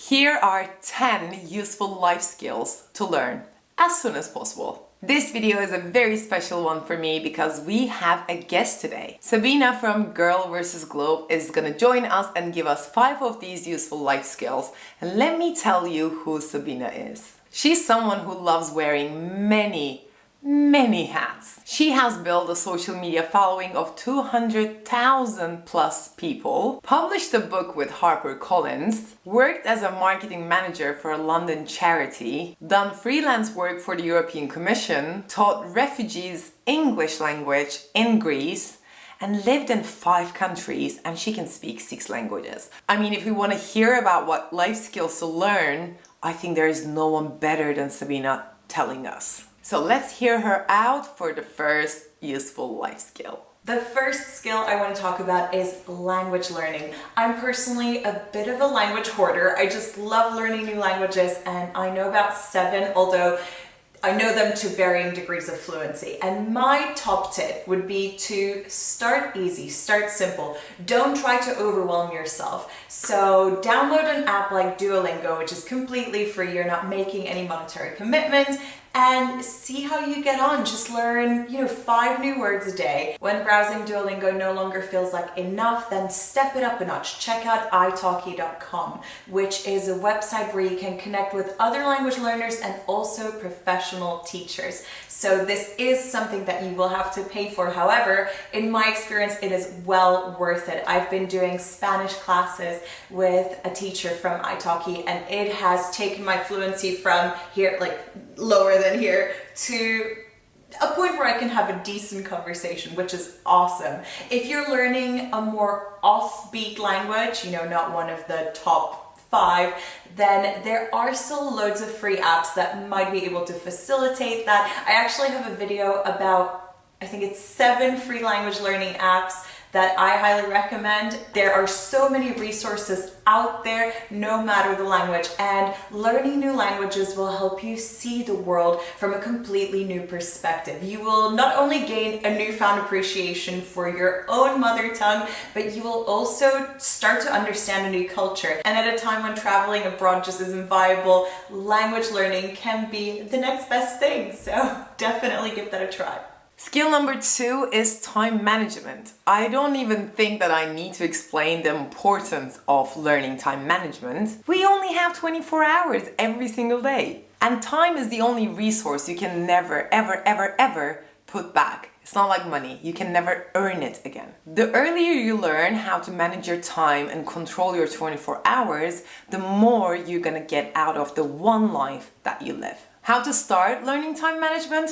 Here are 10 useful life skills to learn as soon as possible. This video is a very special one for me because we have a guest today. Sabina from Girl vs. Globe is gonna join us and give us 5 of these useful life skills. And let me tell you who Sabina is. She's someone who loves wearing many hats. She has built a social media following of 200,000 plus people, published a book with HarperCollins, worked as a marketing manager for a London charity, done freelance work for the European Commission, taught refugees English language in Greece, and lived in 5 countries, and she can speak 6 languages. I mean, if we want to hear about what life skills to learn, I think there is no one better than Sabina telling us. So let's hear her out for the first useful life skill. The first skill I want to talk about is language learning. I'm personally a bit of a language hoarder. I just love learning new languages, and I know about 7, although I know them to varying degrees of fluency. And my top tip would be to start easy, start simple. Don't try to overwhelm yourself. So download an app like Duolingo, which is completely free. You're not making any monetary commitment. And see how you get on. Just learn, 5 new words a day. When browsing Duolingo no longer feels like enough, then step it up a notch. Check out italki.com, which is a website where you can connect with other language learners and also professional teachers. So this is something that you will have to pay for. However, in my experience, it is well worth it. I've been doing Spanish classes with a teacher from italki, and it has taken my fluency from here, like lower than here, to a point where I can have a decent conversation, which is awesome. If you're learning a more offbeat language, not one of the top 5, then there are still loads of free apps that might be able to facilitate that. I actually have a video about, I think it's 7 free language learning apps that I highly recommend. There are so many resources out there, no matter the language, and learning new languages will help you see the world from a completely new perspective. You will not only gain a newfound appreciation for your own mother tongue, but you will also start to understand a new culture. And at a time when traveling abroad just isn't viable, language learning can be the next best thing. So definitely give that a try. Skill number 2 is time management. I don't even think that I need to explain the importance of learning time management. We only have 24 hours every single day. And time is the only resource you can never, ever put back. It's not like money. You can never earn it again. The earlier you learn how to manage your time and control your 24 hours, the more you're gonna get out of the one life that you live. How to start learning time management?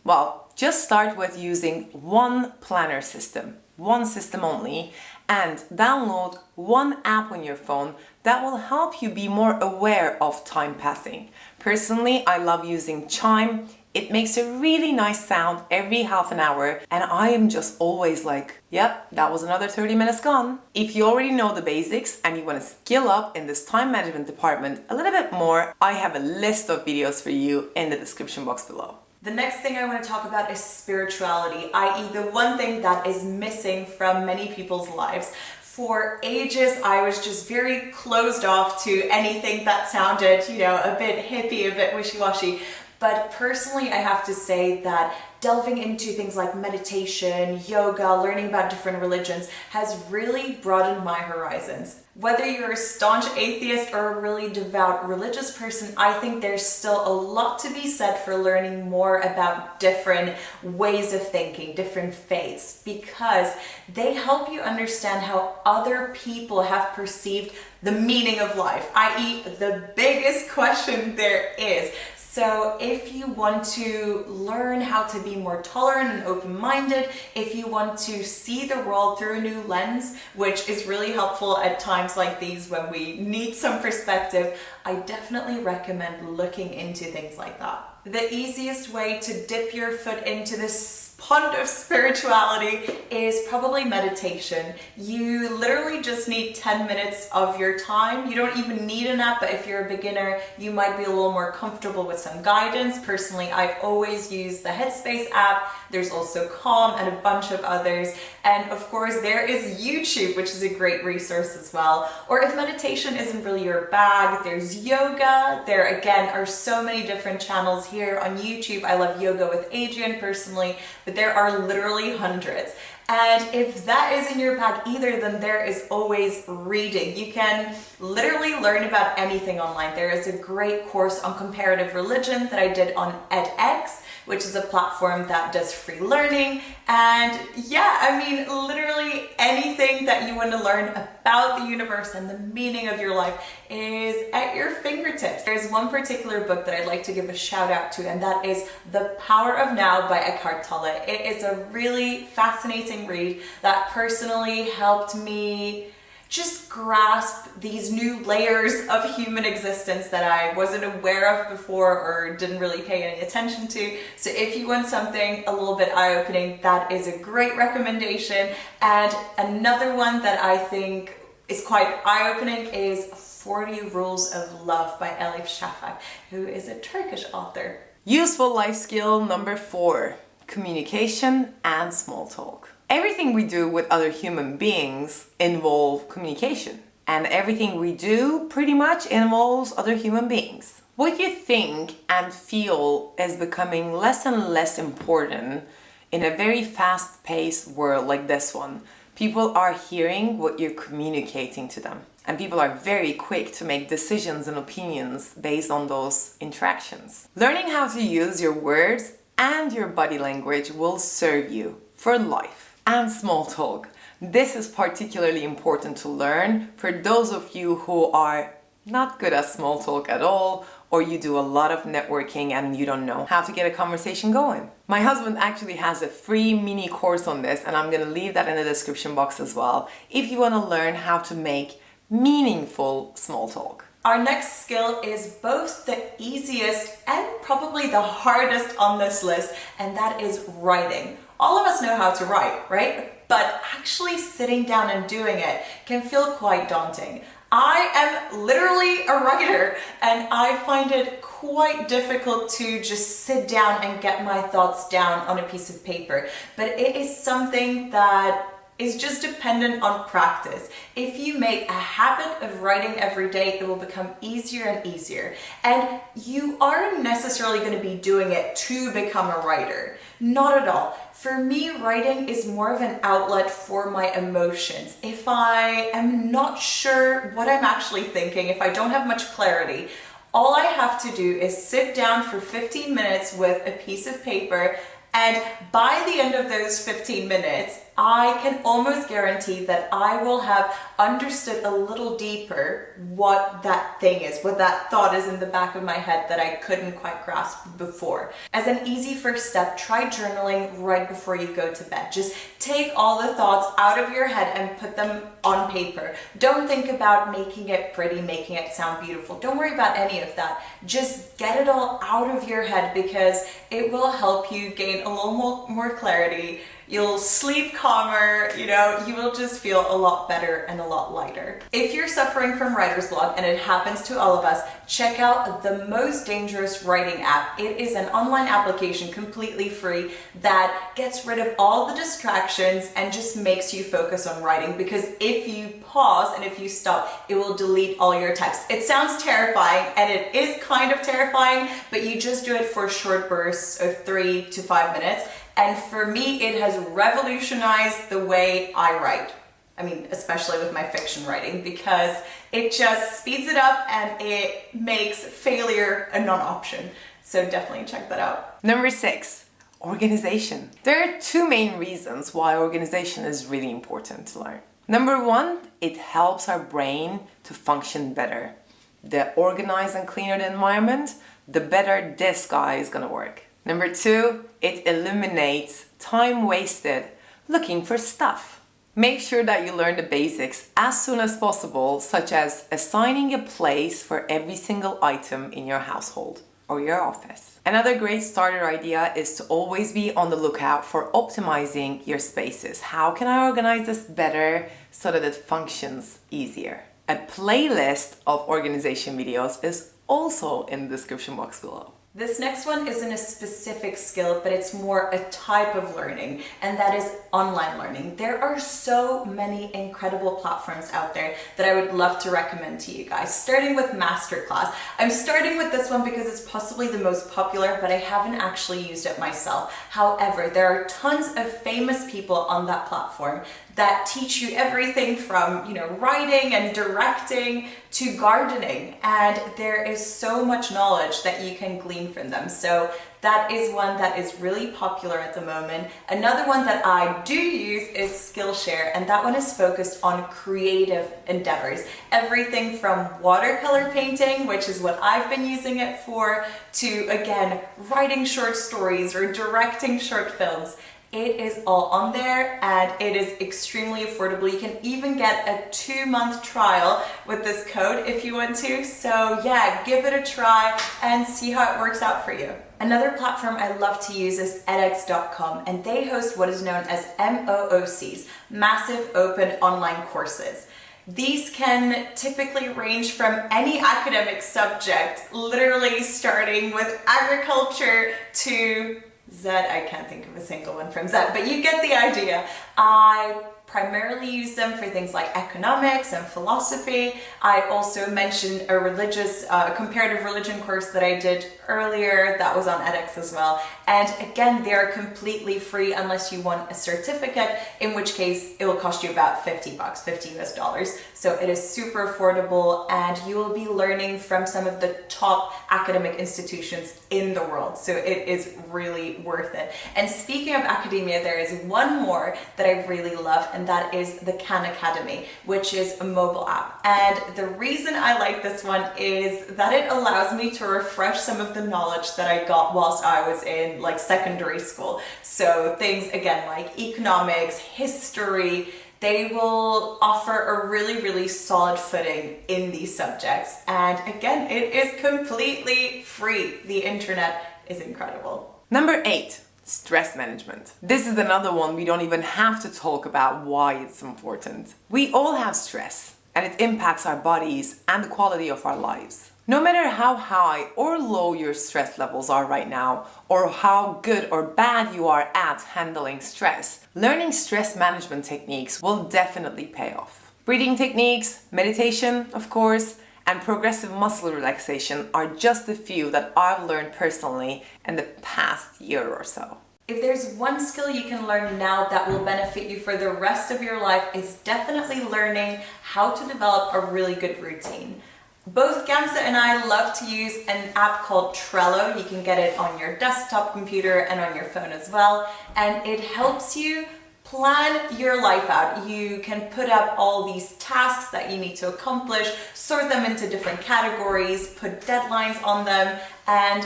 Well, just start with using one planner system, one system only, and download one app on your phone that will help you be more aware of time passing. Personally, I love using Chime. It makes a really nice sound every half an hour, and I am just always like, yep, that was another 30 minutes gone. If you already know the basics and you want to skill up in this time management department a little bit more, I have a list of videos for you in the description box below. The next thing I want to talk about is spirituality, i.e. the one thing that is missing from many people's lives. For ages, I was just very closed off to anything that sounded, a bit hippie, a bit wishy-washy. But personally, I have to say that delving into things like meditation, yoga, learning about different religions has really broadened my horizons. Whether you're a staunch atheist or a really devout religious person, I think there's still a lot to be said for learning more about different ways of thinking, different faiths, because they help you understand how other people have perceived the meaning of life, i.e. the biggest question there is. So if you want to learn how to be more tolerant and open-minded, if you want to see the world through a new lens, which is really helpful at times like these when we need some perspective, I definitely recommend looking into things like that. The easiest way to dip your foot into this pond of spirituality is probably meditation. You literally just need 10 minutes of your time. You don't even need an app, but if you're a beginner, you might be a little more comfortable with some guidance. Personally, I always use the Headspace app. There's also Calm and a bunch of others. And of course, there is YouTube, which is a great resource as well. Or if meditation isn't really your bag, there's yoga. There again are so many different channels here on YouTube. I love Yoga with Adrian personally, but there are literally hundreds. And if that isn't your bag either, then there is always reading. You can literally learn about anything online. There is a great course on comparative religion that I did on edX, which is a platform that does free learning. And yeah, I mean, literally anything that you want to learn about the universe and the meaning of your life is at your fingertips. There's one particular book that I'd like to give a shout out to, and that is The Power of Now by Eckhart Tolle. It is a really fascinating read that personally helped me just grasp these new layers of human existence that I wasn't aware of before or didn't really pay any attention to. So if you want something a little bit eye-opening, that is a great recommendation. And another one that I think is quite eye-opening is 40 Rules of Love by Elif Shafak, who is a Turkish author. Useful life skill number 4, communication and small talk. Everything we do with other human beings involve communication, and everything we do pretty much involves other human beings. What you think and feel is becoming less and less important in a very fast-paced world like this one. People are hearing what you're communicating to them, and people are very quick to make decisions and opinions based on those interactions. Learning how to use your words and your body language will serve you for life. And small talk. This is particularly important to learn for those of you who are not good at small talk at all, or you do a lot of networking and you don't know how to get a conversation going. My husband actually has a free mini course on this, and I'm gonna leave that in the description box as well if you want to learn how to make meaningful small talk. Our next skill is both the easiest and probably the hardest on this list, and that is writing. All of us know how to write, right? But actually sitting down and doing it can feel quite daunting. I am literally a writer, and I find it quite difficult to just sit down and get my thoughts down on a piece of paper. But it is something that is just dependent on practice. If you make a habit of writing every day, it will become easier and easier. And you aren't necessarily going to be doing it to become a writer. Not at all. For me, writing is more of an outlet for my emotions. If I am not sure what I'm actually thinking, if I don't have much clarity, all I have to do is sit down for 15 minutes with a piece of paper, and by the end of those 15 minutes, I can almost guarantee that I will have understood a little deeper what that thing is, what that thought is in the back of my head that I couldn't quite grasp before. As an easy first step, try journaling right before you go to bed. Just take all the thoughts out of your head and put them on paper. Don't think about making it pretty, making it sound beautiful. Don't worry about any of that. Just get it all out of your head, because it will help you gain a little more clarity. You'll sleep calmer, you will just feel a lot better and a lot lighter. If you're suffering from writer's block, and it happens to all of us, check out the Most Dangerous Writing app. It is an online application completely free that gets rid of all the distractions and just makes you focus on writing, because if you pause and if you stop, it will delete all your text. It sounds terrifying, and it is kind of terrifying, but you just do it for short bursts of 3 to 5 minutes. And for me, it has revolutionized the way I write. I mean, especially with my fiction writing, because it just speeds it up and it makes failure a non-option. So definitely check that out. Number 6, organization. There are 2 main reasons why organization is really important to learn. Number 1, it helps our brain to function better. The organized and cleaner the environment, the better this guy is gonna work. Number 2, it eliminates time wasted looking for stuff. Make sure that you learn the basics as soon as possible, such as assigning a place for every single item in your household or your office. Another great starter idea is to always be on the lookout for optimizing your spaces. How can I organize this better so that it functions easier? A playlist of organization videos is also in the description box below. This next one isn't a specific skill, but it's more a type of learning, and that is online learning. There are so many incredible platforms out there that I would love to recommend to you guys, starting with Masterclass. I'm starting with this one because it's possibly the most popular, but I haven't actually used it myself. However, there are tons of famous people on that platform that teach you everything from, writing and directing to gardening, and there is so much knowledge that you can glean from them. So that is one that is really popular at the moment. Another one that I do use is Skillshare, and that one is focused on creative endeavors. Everything from watercolor painting, which is what I've been using it for, to again, writing short stories or directing short films. It is all on there, and it is extremely affordable. You can even get a 2-month trial with this code if you want to. So yeah, give it a try and see how it works out for you. Another platform I love to use is edX.com, and they host what is known as MOOCs, Massive Open Online Courses. These can typically range from any academic subject, literally starting with agriculture to Z. I can't think of a single one from Z, but you get the idea. I primarily use them for things like economics and philosophy. I also mentioned a comparative religion course that I did earlier that was on edX as well. And again, they're completely free unless you want a certificate, in which case it will cost you about $50, $50 US. So it is super affordable, and you will be learning from some of the top academic institutions in the world. So it is really worth it. And speaking of academia, there is one more that I really love, and that is the Khan Academy, which is a mobile app. And the reason I like this one is that it allows me to refresh some of the knowledge that I got whilst I was in secondary school. So things again like economics, history, they will offer a really, really solid footing in these subjects. And again, it is completely free. The internet is incredible. Number 8. Stress management. This is another one we don't even have to talk about why it's important. We all have stress, and it impacts our bodies and the quality of our lives. No matter how high or low your stress levels are right now, or how good or bad you are at handling stress, learning stress management techniques will definitely pay off. Breathing techniques, meditation, of course, and progressive muscle relaxation are just a few that I've learned personally in the past year or so. If there's one skill you can learn now that will benefit you for the rest of your life, it's definitely learning how to develop a really good routine. Both Gamza and I love to use an app called Trello. You can get it on your desktop computer and on your phone as well, and it helps you plan your life out. You can put up all these tasks that you need to accomplish, sort them into different categories, put deadlines on them, and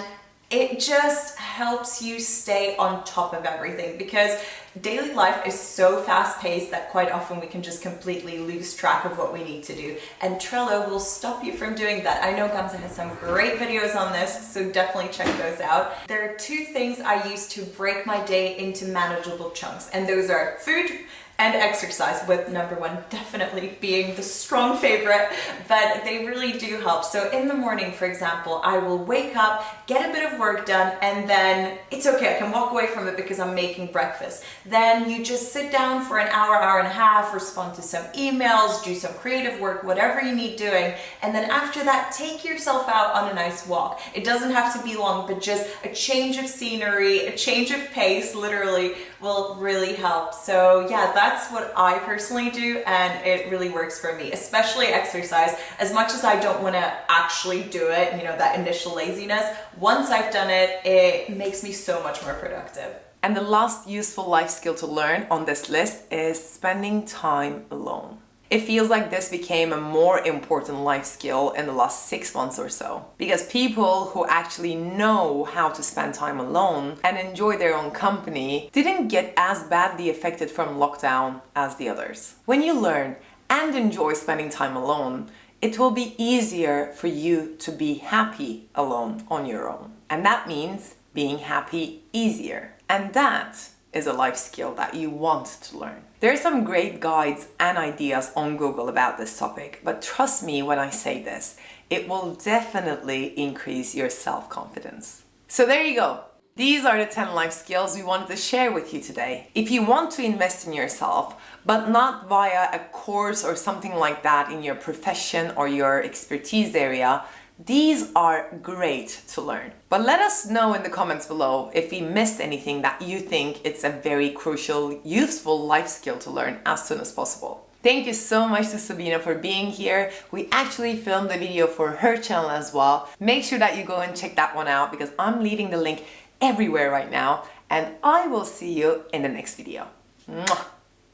it just helps you stay on top of everything, because daily life is so fast-paced that quite often we can just completely lose track of what we need to do, and Trello will stop you from doing that. I know Gamza has some great videos on this, so definitely check those out. There are 2 things I use to break my day into manageable chunks, and those are food and exercise, with number 1 definitely being the strong favorite, but they really do help. So in the morning, for example, I will wake up, get a bit of work done, and then it's okay, I can walk away from it because I'm making breakfast. Then you just sit down for an hour, hour and a half, respond to some emails, do some creative work, whatever you need doing, and then after that, take yourself out on a nice walk. It doesn't have to be long, but just a change of scenery, a change of pace, literally, will really help. So yeah, that's what I personally do, and it really works for me, especially exercise. As much as I don't want to actually do it, that initial laziness, once I've done it, it makes me so much more productive. And the last useful life skill to learn on this list is spending time alone. It feels like this became a more important life skill in the last 6 months or so, because people who actually know how to spend time alone and enjoy their own company didn't get as badly affected from lockdown as the others. When you learn and enjoy spending time alone, it will be easier for you to be happy alone on your own. And that means being happy easier. And that is a life skill that you want to learn. There are some great guides and ideas on Google about this topic, but trust me when I say this, it will definitely increase your self-confidence. So there you go. These are the 10 life skills we wanted to share with you today. If you want to invest in yourself, but not via a course or something like that in your profession or your expertise area, these are great to learn. But let us know in the comments below if we missed anything that you think it's a very crucial, useful life skill to learn as soon as possible. Thank you so much to Sabina for being here. We actually filmed the video for her channel as well. Make sure that you go and check that one out because I'm leaving the link everywhere right now, and I will see you in the next video. Mwah.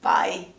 Bye.